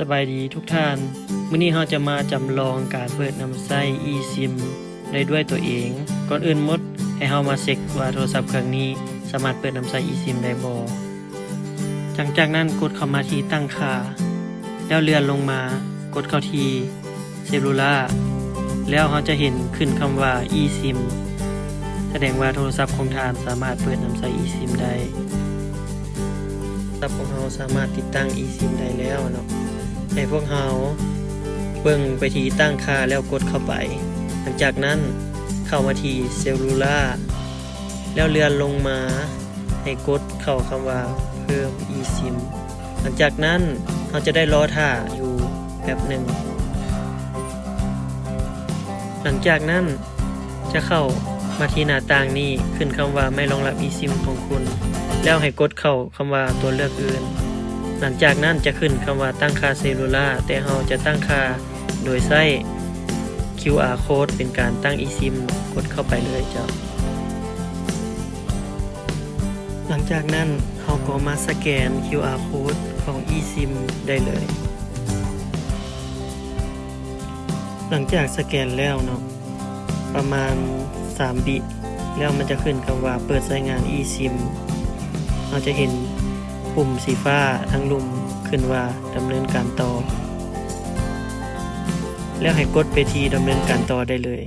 สบายดีทุกท่านมื้อนี้เราจะมาจำลองการเปิดนำไส้ eSIM ได้ด้วยตัวเอง ก่อนอื่นหมดให้เรามาเช็คว่าโทรศัพท์เครื่องนี้สามารถเปิดนำไส้ eSIM ได้บ่หลังจากนั้นกดเข้ามาที่ตั้งค่าแล้วเลื่อนลงมากดเข้าที่ Cellular แล้วเราจะเห็นขึ้นคำว่า eSIM แสดงว่าโทรศัพท์ของท่านสามารถเปิดนำไส้ eSIM ได้โทรศัพท์ของเราสามารถติดตั้ง eSIM ได้แล้วเนาะให้พวกเราเบิ่งไปที่ตั้งค่าแล้วกดเข้าไปหลังจากนั้นเข้ามาที่ Cellular แล้วเลื่อนลงมาให้กดเข้าคำว่าเพิ่ม eSIM หลังจากนั้นเราจะได้รอท่าอยู่แป๊บหนึ่งหลังจากนั้นจะเข้ามาที่หน้าต่างนี้ขึ้นคำว่าไม่รองรับ eSIM ของคุณแล้วให้กดเข้าคำว่าตัวเลือกอื่นหลังจากนั้นจะขึ้นคำว่าตั้งค่าเซลลูล่าแต่เราจะตั้งค่าโดยใช้ QR code เป็นการตั้ง eSIM กดเข้าไปเลยเจ้าหลังจากนั้นเราก็มาสแกน QR code ของ eSIM ได้เลยหลังจากสแกนแล้วเนาะประมาณ3 วิแล้วมันจะขึ้นคำว่าเปิดใช้งาน eSIM เราจะเห็นปุ่มสีฟ้าทั้งลุ่มขึ้นว่าดำเนินการต่อแล้วให้กดไปที่ดำเนินการต่อได้เลย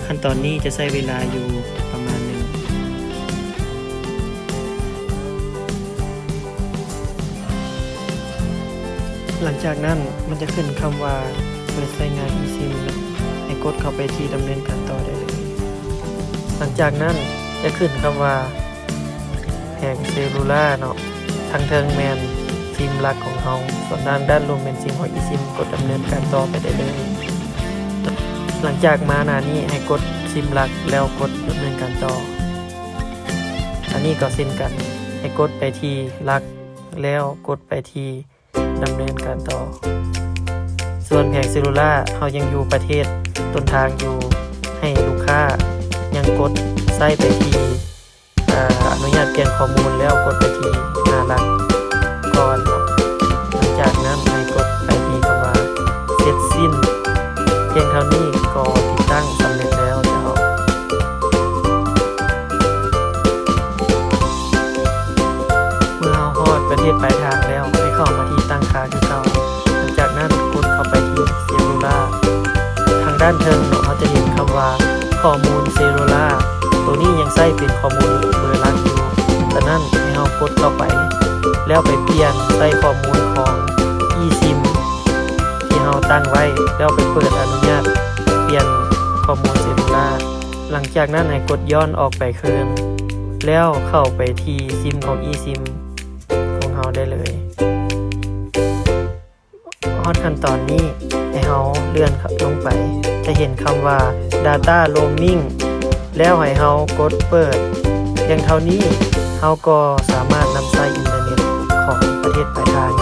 ขั้นตอนนี้จะใช้เวลาอยู่ประมาณหนึ่งหลังจากนั้นมันจะขึ้นคำว่าเปิดใช้งาน eSIM ให้กดเข้าไปที่ดำเนินการต่อได้เลยหลังจากนั้นจะขึ้นคำว่าแผงเซลลูล่าเนาะทางเทิงแมนซิมหลักของเราส่วนด้านลงเป็นซิมของ eSIM กดดำเนินการต่อไปได้เลยหลังจากมาหน้านี้ให้กดซิมหลักแล้วกดดำเนินการต่ออันนี้ก็เช่นกันให้กดไปที่หลักแล้วกดไปที่ดำเนินการต่อส่วนแผงเซลลูล่าเรายังอยู่ประเทศต้นทางอยู่ให้ลูกค้ายังกดใส่ไปที่อนุญาตเปลี่ยนข้อมูลแล้วกดไปที่หน้าหลักก่อนเนาะหลังจากนั้นให้กดไปที่คำว่าเสร็จสิ้นเพียงเท่านี้ก็ติดตั้งสำเร็จแล้วเจ้าเมื่อเราฮอดประเทศปลายทางแล้วให้เข้ามาที่ตั้งค่าคือเก่าหลังจากนั้นกดเข้าไปที่เซลลูล่าทางด้านเทิงเนาะเราจะเห็นคำว่าข้อมูลเซลลูล่าตัวนี้ยังใช้เป็นข้อมูลเบอร์หลักอยู่แต่นั้นให้เรากดเข้าไปแล้วไปเปลี่ยนใส่ข้อมูลของ eSIM ที่เราตั้งไว้แล้วไปเปิดอนุญาตเปลี่ยนข้อมูลเซลลูล่าหลังจากนั้นให้กดย้อนออกไปคืนแล้วเข้าไปที่ซิมของ eSIM ของเราได้เลยฮอดขั้นตอนนี้ให้เราเลื่อนลงไปจะเห็นคำว่า Data Roaming แล้วให้เรากดเปิดเพียงเท่านี้เราก็สามารถนำใช้อินเทอร์เน็ตของประเทศปลายทาง